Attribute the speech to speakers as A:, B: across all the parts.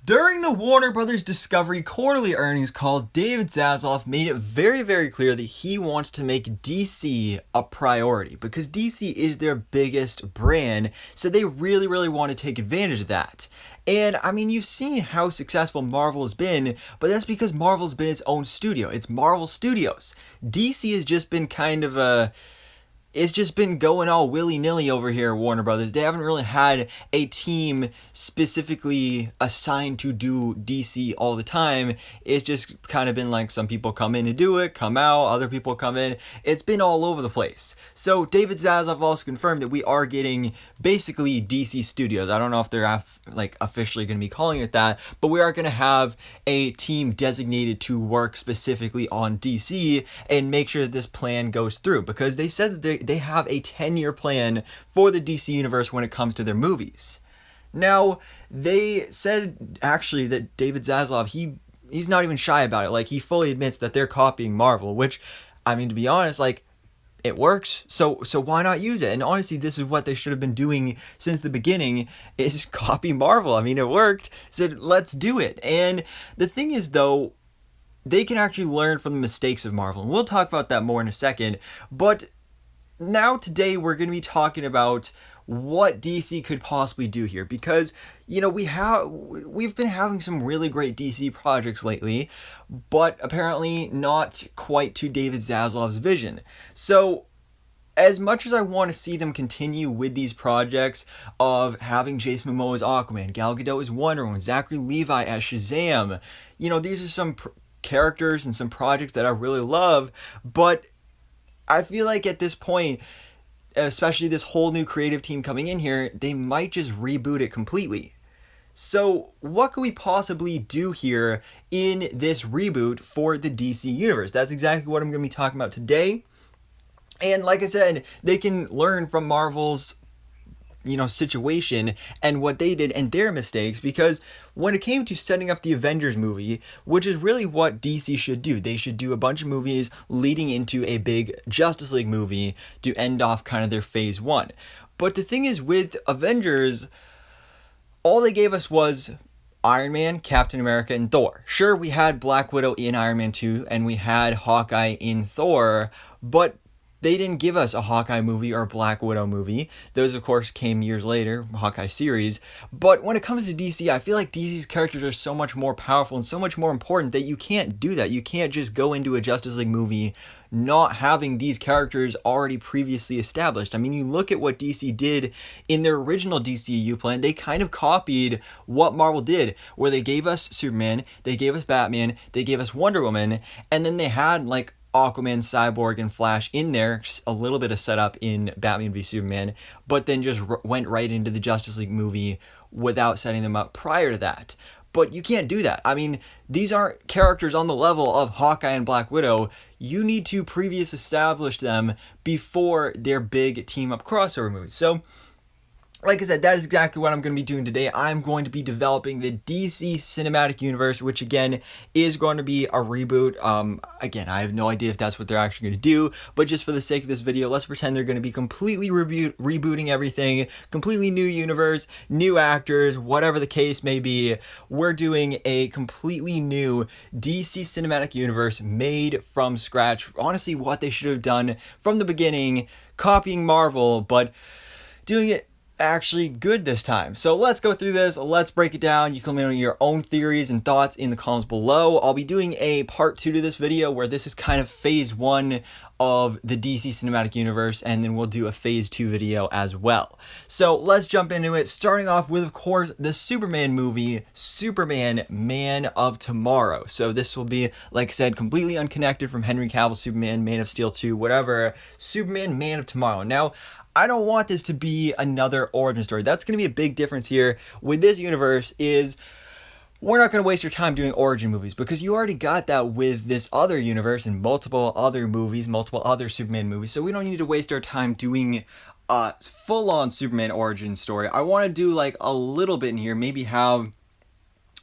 A: During the Warner Brothers Discovery quarterly earnings call, David Zaslav made it very, very clear that he wants to make DC a priority because DC is their biggest brand, so they really, really want to take advantage of that. And I mean, you've seen how successful Marvel has been, but that's because Marvel's been its own studio. It's Marvel Studios. DC has just been kind of it's just been going all willy-nilly over here at Warner Brothers. They haven't really had a team specifically assigned to do DC all the time. It's just kind of been like some people come in and do it, come out, other people come in. It's been all over the place. So David Zaslav also confirmed that we are getting basically DC Studios. I don't know if they're officially going to be calling it that, but we are going to have a team designated to work specifically on DC and make sure that this plan goes through, because they said that they have a 10-year plan for the DC universe when it comes to their movies. Now, they said actually that David Zaslav, he's not even shy about it. Like, he fully admits that they're copying Marvel, which, I mean, to be honest, like, it works, so why not use it? And honestly, this is what they should have been doing since the beginning, is copy Marvel. I mean, it worked, said let's do it. And the thing is, though, they can actually learn from the mistakes of Marvel, and we'll talk about that more in a second. But now today we're going to be talking about what DC could possibly do here, because we've been having some really great DC projects lately, but apparently not quite to David Zaslav's vision. So as much as I want to see them continue with these projects of having Jason Momoa as Aquaman, Gal Gadot as Wonder Woman, Zachary Levi as Shazam, these are some characters and some projects that I really love, but I feel like at this point, especially this whole new creative team coming in here, they might just reboot it completely. So what could we possibly do here in this reboot for the DC universe? That's exactly what I'm going to be talking about today. And like I said, they can learn from Marvel's situation and what they did and their mistakes, because when it came to setting up the Avengers movie, which is really what DC should do, they should do a bunch of movies leading into a big Justice League movie to end off kind of their phase one. But the thing is, with Avengers, all they gave us was Iron Man, Captain America, and Thor. Sure, we had Black Widow in Iron Man 2 and we had Hawkeye in Thor, but they didn't give us a Hawkeye movie or a Black Widow movie. Those, of course, came years later, Hawkeye series. But when it comes to DC, I feel like DC's characters are so much more powerful and so much more important that you can't do that. You can't just go into a Justice League movie not having these characters already previously established. I mean, you look at what DC did in their original DCEU plan. They kind of copied what Marvel did, where they gave us Superman, they gave us Batman, they gave us Wonder Woman, and then they had, like, Aquaman, Cyborg, and Flash in there, just a little bit of setup in Batman v Superman, but then just went right into the Justice League movie without setting them up prior to that. But you can't do that. I mean, these aren't characters on the level of Hawkeye and Black Widow. You need to previously establish them before their big team-up crossover movies. So, like I said, that is exactly what I'm going to be doing today. I'm going to be developing the DC Cinematic Universe, which again is going to be a reboot. Again, I have no idea if that's what they're actually going to do, but just for the sake of this video, let's pretend they're going to be completely rebooting everything, completely new universe, new actors, whatever the case may be. We're doing a completely new DC Cinematic Universe made from scratch. Honestly, what they should have done from the beginning, copying Marvel, but doing it actually good this time. So let's go through this, let's break it down. You can let me know your own theories and thoughts in the comments below. I'll be doing a part 2 to this video where this is kind of phase 1 of the DC Cinematic Universe, and then we'll do a phase 2 video as well. So let's jump into it, starting off with, of course, the Superman movie, Superman Man of Tomorrow. So this will be, like I said, completely unconnected from Henry Cavill's Superman, Man of Steel 2, whatever. Superman Man of Tomorrow. Now, I don't want this to be another origin story. That's going to be a big difference here with this universe, is we're not going to waste your time doing origin movies, because you already got that with this other universe and multiple other movies, multiple other Superman movies. So we don't need to waste our time doing a full-on Superman origin story. I want to do like a little bit in here, maybe have,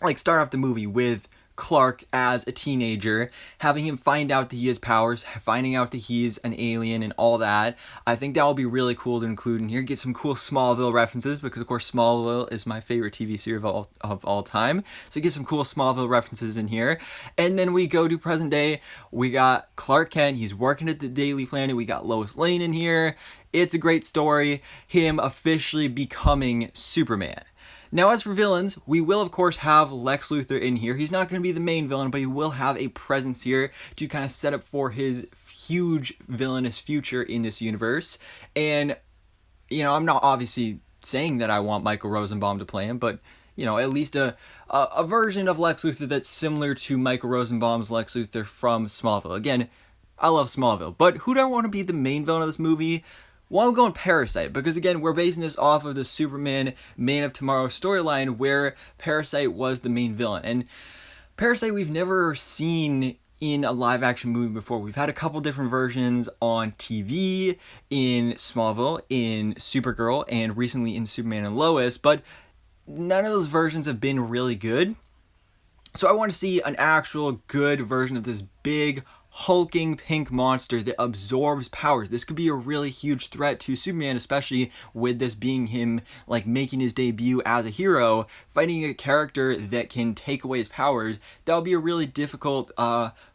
A: like, start off the movie with Clark as a teenager, having him find out that he has powers, finding out that he's an alien and all that. I think that would be really cool to include in here. Get some cool Smallville references, because of course Smallville is my favorite TV series of all time. So get some cool Smallville references in here. And then we go to present day. We got Clark Kent. He's working at the Daily Planet. We got Lois Lane in here. It's a great story. Him officially becoming Superman. Now, as for villains, we will, of course, have Lex Luthor in here. He's not going to be the main villain, but he will have a presence here to kind of set up for his huge villainous future in this universe. And, I'm not obviously saying that I want Michael Rosenbaum to play him, but, at least a version of Lex Luthor that's similar to Michael Rosenbaum's Lex Luthor from Smallville. Again, I love Smallville, but who do I want to be the main villain of this movie? Well, I'm going Parasite, because again, we're basing this off of the Superman Man of Tomorrow storyline where Parasite was the main villain. And Parasite we've never seen in a live action movie before. We've had a couple different versions on TV, in Smallville, in Supergirl, and recently in Superman and Lois, but none of those versions have been really good. So I want to see an actual good version of this big, hulking pink monster that absorbs powers. This could be a really huge threat to Superman, especially with this being him making his debut as a hero, fighting a character that can take away his powers. That would be a really difficult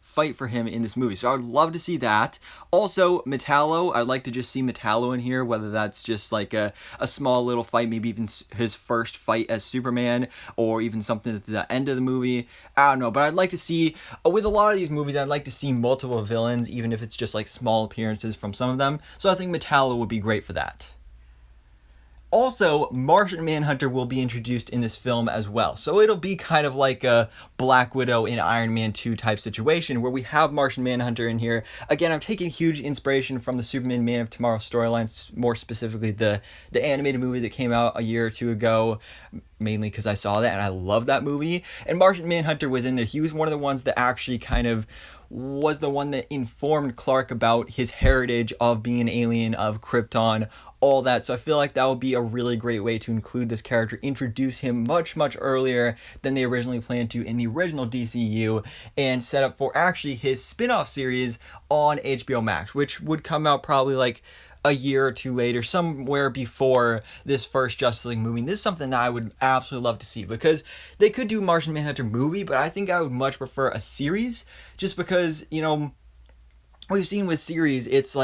A: fight for him in this movie. So I would love to see that. Also, Metallo, I'd like to just see Metallo in here, whether that's just a small little fight, maybe even his first fight as Superman, or even something at the end of the movie. I don't know, but I'd like to see, with a lot of these movies, I'd like to see multiple villains, even if it's just small appearances from some of them. So I think Metallo would be great for that. Also, Martian Manhunter will be introduced in this film as well. So it'll be kind of like a Black Widow in Iron Man 2 type situation where we have Martian Manhunter in here. Again, I'm taking huge inspiration from the Superman Man of Tomorrow storylines, more specifically the animated movie that came out a year or two ago, mainly because I saw that and I love that movie. And Martian Manhunter was in there. He was one of the ones that actually kind of was the one that informed Clark about his heritage of being an alien, of Krypton, all that. So I feel like that would be a really great way to include this character, introduce him much earlier than they originally planned to in the original DCEU, and set up for actually his spin-off series on HBO Max, which would come out probably a year or two later, somewhere before this first Justice League movie. And this is something that I would absolutely love to see, because they could do Martian Manhunter movie, but I think I would much prefer a series, just because, we've seen with series, it's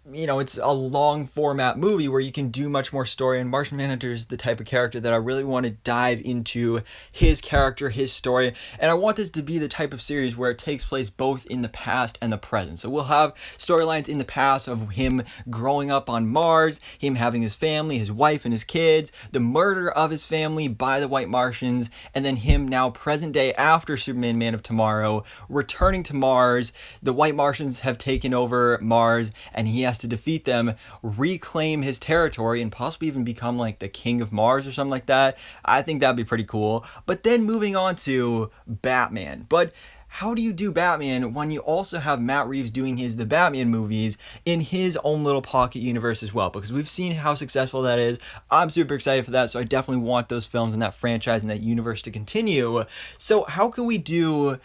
A: it's a long format movie where you can do much more story, and Martian Manhunter is the type of character that I really want to dive into his character, his story, and I want this to be the type of series where it takes place both in the past and the present. So we'll have storylines in the past of him growing up on Mars, him having his family, his wife and his kids, the murder of his family by the White Martians, and then him now present day after Superman Man of Tomorrow, returning to Mars. The White Martians have taken over Mars, and he has to defeat them, reclaim his territory, and possibly even become the king of Mars or something like that. I think that'd be pretty cool. But then moving on to Batman. But how do you do Batman when you also have Matt Reeves doing the Batman movies in his own little pocket universe as well? Because we've seen how successful that is. I'm super excited for that, so I definitely want those films and that franchise and that universe to continue. So how can we do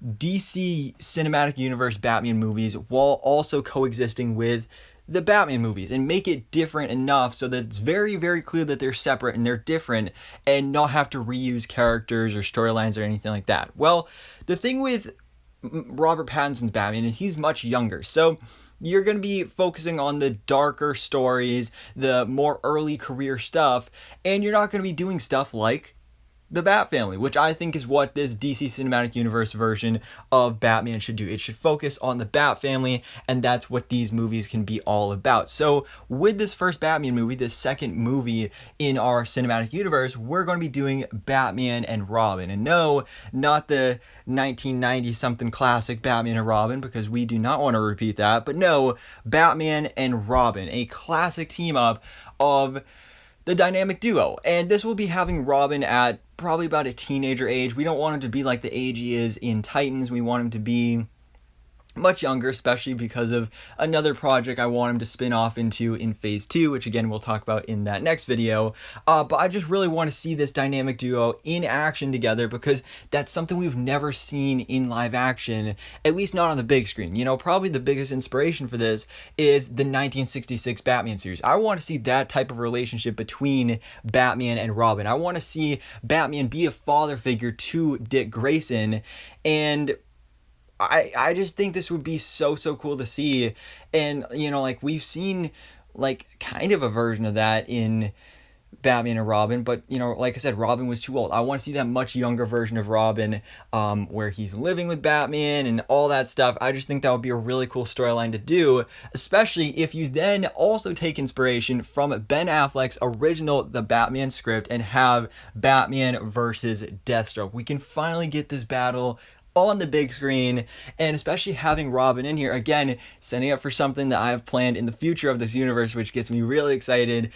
A: DC Cinematic Universe Batman movies while also coexisting with the Batman movies, and make it different enough so that it's very clear that they're separate and they're different, and not have to reuse characters or storylines or anything like that? Well, the thing with Robert Pattinson's Batman is he's much younger, so you're going to be focusing on the darker stories, the more early career stuff, and you're not going to be doing stuff like the Bat Family, which I think is what this DC Cinematic Universe version of Batman should do. It should focus on the Bat Family, and that's what these movies can be all about. So with this first Batman movie, this second movie in our cinematic universe, we're going to be doing Batman and Robin. And no, not the 1990-something classic Batman and Robin, because we do not want to repeat that, but no, Batman and Robin, a classic team-up of the dynamic duo. And this will be having Robin at probably about a teenager age. We don't want him to be like the age he is in Titans. We want him to be much younger, especially because of another project I want him to spin off into in phase 2, which again we'll talk about in that next video. But I just really want to see this dynamic duo in action together, because that's something we've never seen in live action, at least not on the big screen. You know, probably the biggest inspiration for this is the 1966 Batman series. I want to see that type of relationship between Batman and Robin. I want to see Batman be a father figure to Dick Grayson, and I just think this would be so cool to see. And you know, like, we've seen like kind of a version of that in Batman and Robin, but you know, like I said, Robin was too old. I want to see that much younger version of Robin, where he's living with Batman and all that stuff. I just think that would be a really cool storyline to do, especially if you then also take inspiration from Ben Affleck's original The Batman script and have Batman versus Deathstroke. We can finally get this battle on the big screen, and especially having Robin in here, again, setting up for something that I have planned in the future of this universe, which gets me really excited.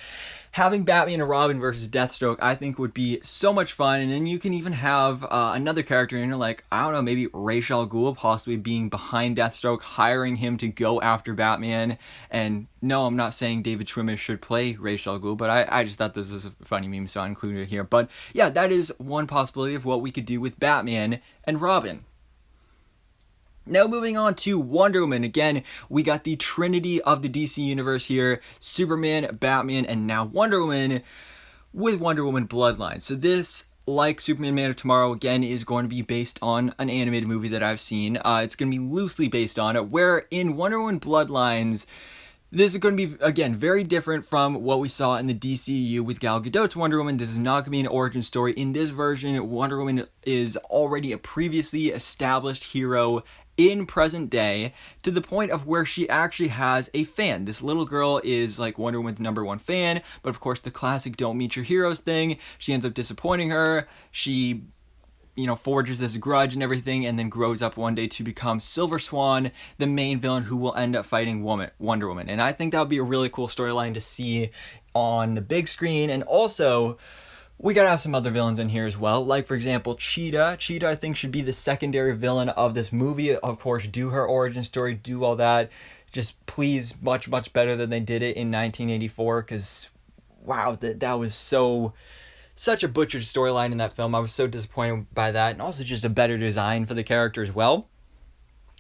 A: Having Batman and Robin versus Deathstroke, I think, would be so much fun. And then you can even have another character in here, like, I don't know, maybe Ra's al Ghul possibly being behind Deathstroke, hiring him to go after Batman. And no, I'm not saying David Schwimmer should play Ra's al Ghul, but I just thought this was a funny meme, so I included it here. But yeah, that is one possibility of what we could do with Batman and Robin. Now moving on to Wonder Woman. Again, we got the trinity of the DC universe here: Superman, Batman, and now Wonder Woman, with Wonder Woman Bloodline. So this, like Superman Man of Tomorrow, again, is going to be based on an animated movie that I've seen. It's going to be loosely based on it, where in Wonder Woman Bloodlines, this is going to be, again, very different from what we saw in the DCEU with Gal Gadot's Wonder Woman. This is not going to be an origin story. In this version, Wonder Woman is already a previously established hero in present day, to the point of where she actually has a fan. This little girl is like Wonder Woman's #1 fan, but of course the classic don't meet your heroes thing. She ends up disappointing her. She, you know, forges this grudge and everything, and then grows up one day to become Silver Swan, the main villain who will end up fighting Wonder Woman. And I think that would be a really cool storyline to see on the big screen. And also, we gotta have some other villains in here as well, like, for example, Cheetah. Cheetah, I think, should be the secondary villain of this movie. Of course, do her origin story, do all that. Just please, much better than they did it in 1984, because, wow, that was such a butchered storyline in that film. I was so disappointed by that, and also just a better design for the character as well.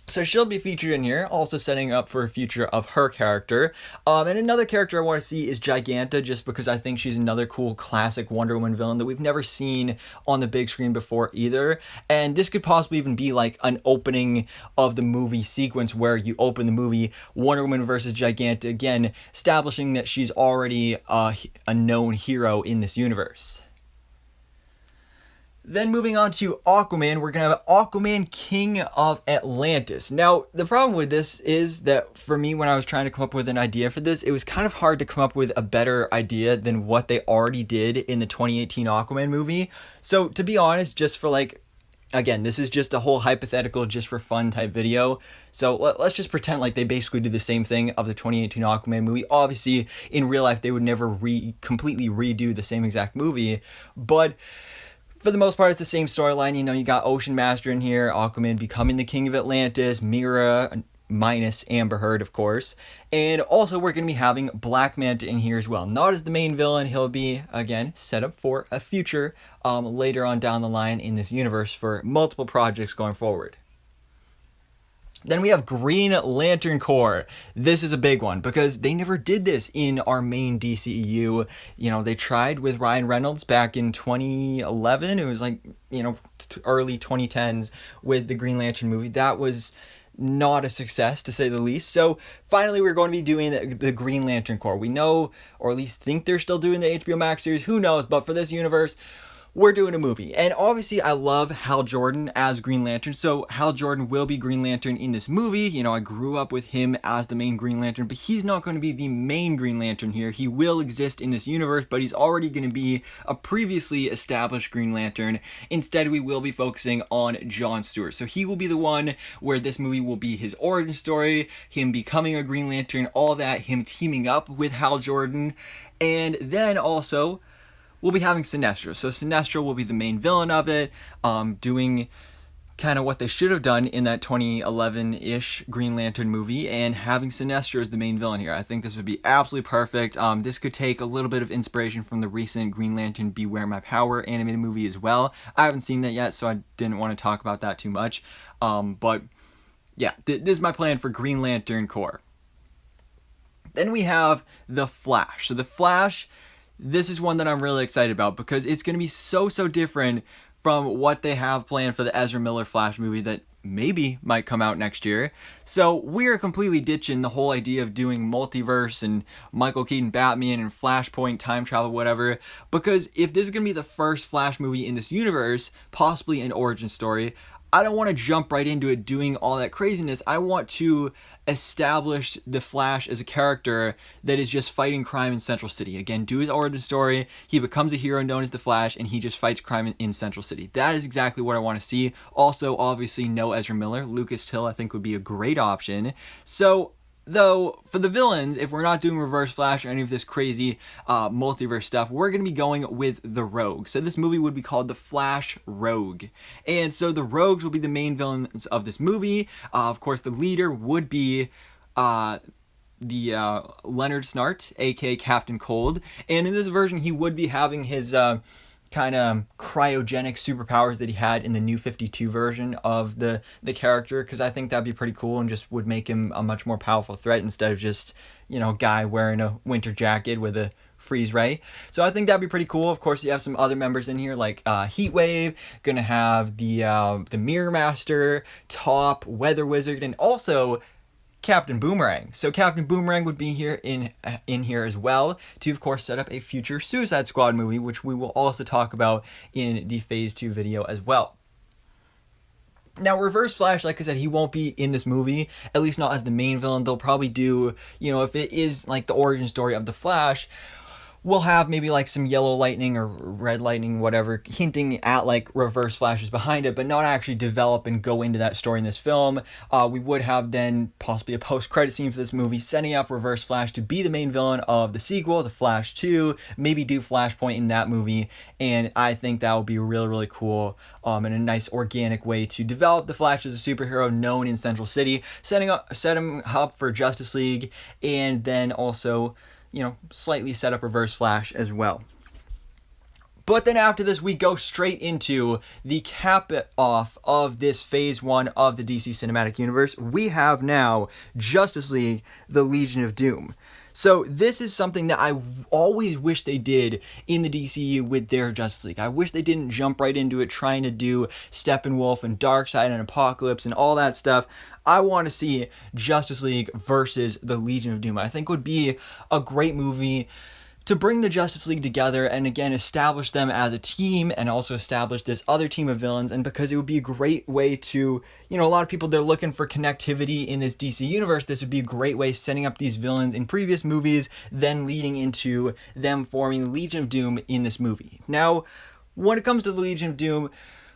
A: So she'll be featured in here, also setting up for a future of her character. And another character I want to see is Giganta, just because I think she's another cool classic Wonder Woman villain that we've never seen on the big screen before either. And this could possibly even be like an opening of the movie sequence, where you open the movie Wonder Woman versus Giganta, again, establishing that she's already a known hero in this universe. Then moving on to Aquaman, we're going to have Aquaman, King of Atlantis. Now, the problem with this is that for me, when I was trying to come up with an idea for this, it was kind of hard to come up with a better idea than what they already did in the 2018 Aquaman movie. So to be honest, just for like, again, this is just a whole hypothetical, just for fun type video. So let's just pretend like they basically do the same thing of the 2018 Aquaman movie. Obviously, in real life, they would never completely redo the same exact movie, but for the most part, it's the same storyline. You know, you got Ocean Master in here, Aquaman becoming the King of Atlantis, Mera, minus Amber Heard, of course. And also, we're going to be having Black Manta in here as well. Not as the main villain. He'll be, again, set up for a future later on down the line in this universe for multiple projects going forward. Then we have Green Lantern Corps. This is a big one because they never did this in our main DCEU. You know, they tried with Ryan Reynolds back in 2011. It was like, you know, early 2010s with the Green Lantern movie. That was not a success, to say the least. So finally, we're going to be doing the Green Lantern Corps. We know, or at least think they're still doing the HBO Max series. Who knows? But for this universe, we're doing a movie. And obviously, I love Hal Jordan as Green Lantern, so Hal Jordan will be Green Lantern in this movie. You know, I grew up with him as the main Green Lantern, but he's not going to be the main Green Lantern here. He will exist in this universe, but he's already going to be a previously established Green Lantern. Instead, we will be focusing on John Stewart. So he will be the one where this movie will be his origin story, him becoming a Green Lantern, all that, him teaming up with Hal Jordan, and then also we'll be having Sinestro. So Sinestro will be the main villain of it, doing kind of what they should have done in that 2011-ish Green Lantern movie, and having Sinestro as the main villain here. I think this would be absolutely perfect. This could take a little bit of inspiration from the recent Green Lantern Beware My Power animated movie as well. I haven't seen that yet, so I didn't want to talk about that too much. But yeah, this is my plan for Green Lantern Corps. Then we have The Flash. So The Flash, this is one that I'm really excited about because it's going to be so different from what they have planned for the Ezra Miller Flash movie that maybe might come out next year. So we're completely ditching the whole idea of doing multiverse and Michael Keaton Batman and Flashpoint time travel, whatever, because if this is going to be the first Flash movie in this universe, possibly an origin story, I don't want to jump right into it doing all that craziness. I want to establish the Flash as a character that is just fighting crime in Central City. Again, do his origin story. He becomes a hero known as the Flash, and he just fights crime in Central City. That is exactly what I want to see. Also, obviously, no Ezra Miller. Lucas Till, I think, would be a great option. So, though, for the villains, if we're not doing Reverse Flash or any of this crazy multiverse stuff, we're going to be going with the Rogue. So this movie would be called The Flash Rogue. And so the Rogues will be the main villains of this movie. Of course, the leader would be Leonard Snart, aka Captain Cold. And in this version, he would be having his kind of cryogenic superpowers that he had in the New 52 version of the character, because I think that'd be pretty cool and just would make him a much more powerful threat instead of just, guy wearing a winter jacket with a freeze ray. So I think that'd be pretty cool. Of course, you have some other members in here like Heatwave, gonna have the Mirror Master, Top, Weather Wizard, and also Captain Boomerang. So Captain Boomerang would be here in here as well to, of course, set up a future Suicide Squad movie, which we will also talk about in the Phase 2 video as well. Now, Reverse Flash, like I said, he won't be in this movie, at least not as the main villain. They'll probably do, if it is like the origin story of the Flash, we'll have maybe like some yellow lightning or red lightning, whatever, hinting at like Reverse Flashes behind it, but not actually develop and go into that story in this film. We would have then possibly a post-credit scene for this movie setting up Reverse Flash to be the main villain of the sequel, The Flash 2, maybe do Flashpoint in that movie, and I think that would be really cool and a nice organic way to develop the Flash as a superhero known in Central City, set him up for Justice League, and then also slightly set up Reverse Flash as well. But then after this, we go straight into the cap off of this Phase 1 of the DC Cinematic Universe. We have now Justice League, the Legion of Doom. So this is something that I always wish they did in the DCEU with their Justice League. I wish they didn't jump right into it trying to do Steppenwolf and Darkseid and Apocalypse and all that stuff. I want to see Justice League versus the Legion of Doom. I think would be a great movie to bring the Justice League together and again establish them as a team and also establish this other team of villains, and because it would be a great way to, a lot of people, they're looking for connectivity in this DC universe. This would be a great way setting up these villains in previous movies, then leading into them forming the Legion of Doom in this movie. Now, when it comes to the Legion of Doom,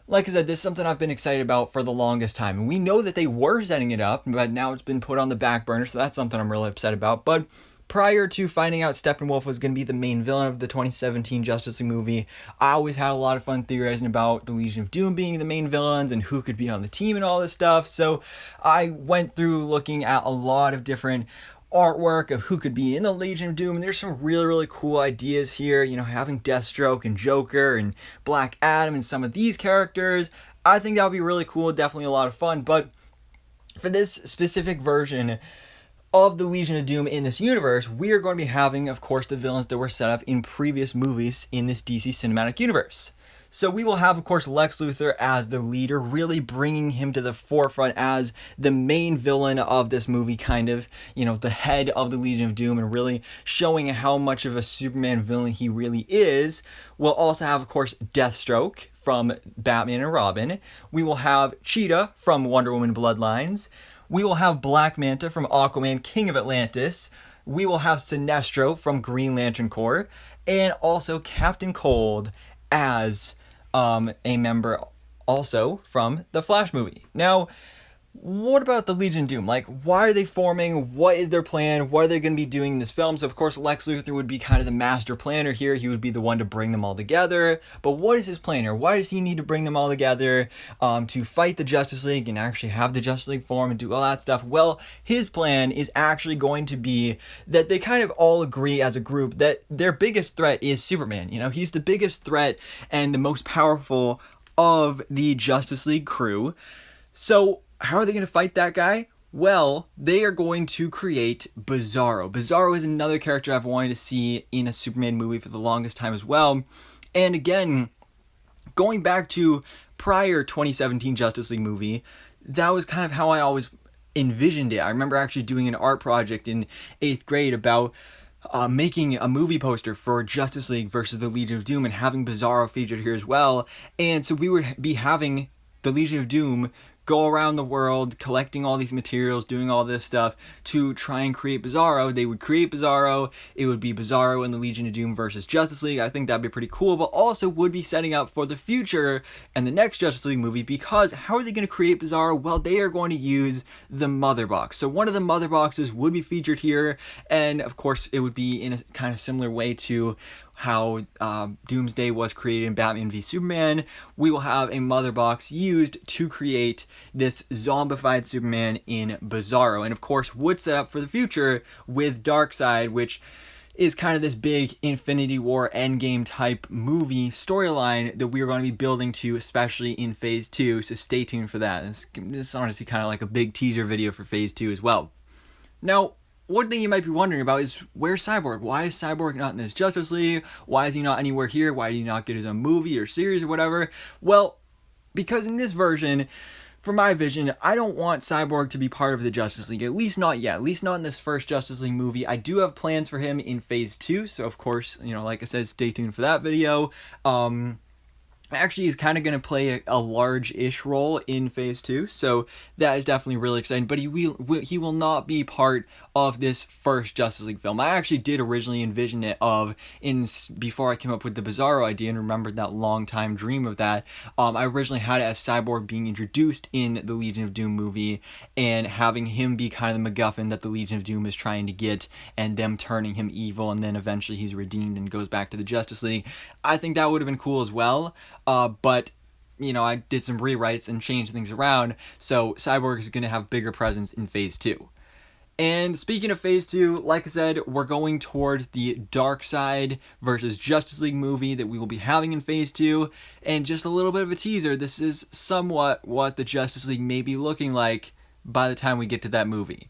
A: like I said, this is something I've been excited about for the longest time. And we know that they were setting it up, but now it's been put on the back burner, so that's something I'm really upset about. But prior to finding out Steppenwolf was going to be the main villain of the 2017 Justice League movie, I always had a lot of fun theorizing about the Legion of Doom being the main villains and who could be on the team and all this stuff. So I went through looking at a lot of different artwork of who could be in the Legion of Doom, and there's some really cool ideas here, having Deathstroke and Joker and Black Adam and some of these characters. I think that would be really cool, definitely a lot of fun. But for this specific version of the Legion of Doom in this universe, we are going to be having, of course, the villains that were set up in previous movies in this DC Cinematic Universe. So we will have, of course, Lex Luthor as the leader, really bringing him to the forefront as the main villain of this movie, kind of, the head of the Legion of Doom, and really showing how much of a Superman villain he really is. We'll also have, of course, Deathstroke from Batman and Robin. We will have Cheetah from Wonder Woman Bloodlines. We will have Black Manta from Aquaman, King of Atlantis. We will have Sinestro from Green Lantern Corps. And also Captain Cold as a member also from the Flash movie. Now, what about the Legion of Doom? Like, why are they forming? What is their plan? What are they going to be doing in this film? So, of course, Lex Luthor would be kind of the master planner here. He would be the one to bring them all together. But what is his plan here? Why does he need to bring them all together to fight the Justice League and actually have the Justice League form and do all that stuff? Well, his plan is actually going to be that they kind of all agree as a group that their biggest threat is Superman. You know, he's the biggest threat and the most powerful of the Justice League crew. So, how are they going to fight that guy? Well, they are going to create Bizarro. Bizarro is another character I've wanted to see in a Superman movie for the longest time as well. And again, going back to prior 2017 Justice League movie, that was kind of how I always envisioned it. I remember actually doing an art project in 8th grade about making a movie poster for Justice League versus the Legion of Doom and having Bizarro featured here as well. And so we would be having the Legion of Doom go around the world collecting all these materials, doing all this stuff to try and create Bizarro. They would create Bizarro. It would be Bizarro and the Legion of Doom versus Justice League. I think that'd be pretty cool, but also would be setting up for the future and the next Justice League movie, because how are they going to create Bizarro? Well, they are going to use the Mother Box. So one of the Mother Boxes would be featured here, and of course it would be in a kind of similar way to how Doomsday was created in Batman v Superman. We will have a Mother Box used to create this zombified Superman in Bizarro, and of course would set up for the future with Darkseid, which is kind of this big Infinity War Endgame type movie storyline that we are going to be building to, especially in Phase 2, so stay tuned for that. This is honestly kind of like a big teaser video for Phase 2 as well. Now, one thing you might be wondering about is, where's Cyborg? Why is Cyborg not in this Justice League? Why is he not anywhere here? Why did he not get his own movie or series or whatever? Well, because in this version, for my vision, I don't want Cyborg to be part of the Justice League, at least not yet, at least not in this first Justice League movie. I do have plans for him in Phase 2, so of course, you know, like I said, stay tuned for that video. Actually, he's kind of going to play a large-ish role in Phase 2, so that is definitely really exciting, but he will not be part of this first Justice League film. I actually did originally envision it before I came up with the Bizarro idea and remembered that long-time dream of that. I originally had it as Cyborg being introduced in the Legion of Doom movie and having him be kind of the MacGuffin that the Legion of Doom is trying to get, and them turning him evil, and then eventually he's redeemed and goes back to the Justice League. I think that would have been cool as well. But, you know, I did some rewrites and changed things around, so Cyborg is going to have bigger presence in Phase 2. And speaking of Phase 2, like I said, we're going towards the Darkseid versus Justice League movie that we will be having in Phase 2. And just a little bit of a teaser, this is somewhat what the Justice League may be looking like by the time we get to that movie.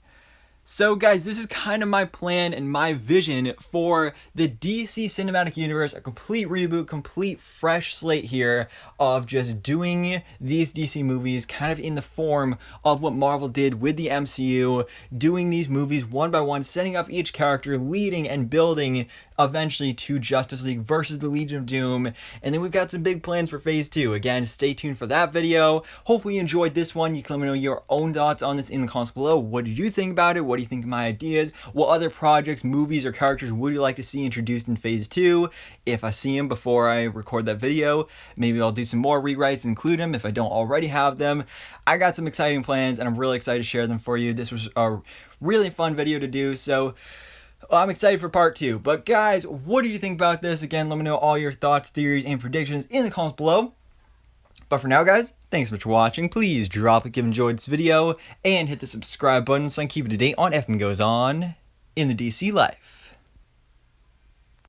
A: So guys, this is kind of my plan and my vision for the DC Cinematic Universe, a complete reboot, complete fresh slate here of just doing these DC movies kind of in the form of what Marvel did with the MCU, doing these movies one by one, setting up each character, leading and building eventually to Justice League versus the Legion of Doom. And then we've got some big plans for Phase 2. Again, stay tuned for that video. Hopefully you enjoyed this one. You can let me know your own thoughts on this in the comments below. What did you think about it? What do you think of my ideas? What other projects, movies, or characters would you like to see introduced in Phase 2? If I see them before I record that video, maybe I'll do some more rewrites and include them if I don't already have them. I got some exciting plans and I'm really excited to share them for you. This was a really fun video to do, so I'm excited for part 2. But guys, what do you think about this? Again, let me know all your thoughts, theories, and predictions in the comments below. But for now, guys, thanks so much for watching. Please drop a like if you enjoyed this video and hit the subscribe button so I can keep you up to date on everything that goes on in the DC life.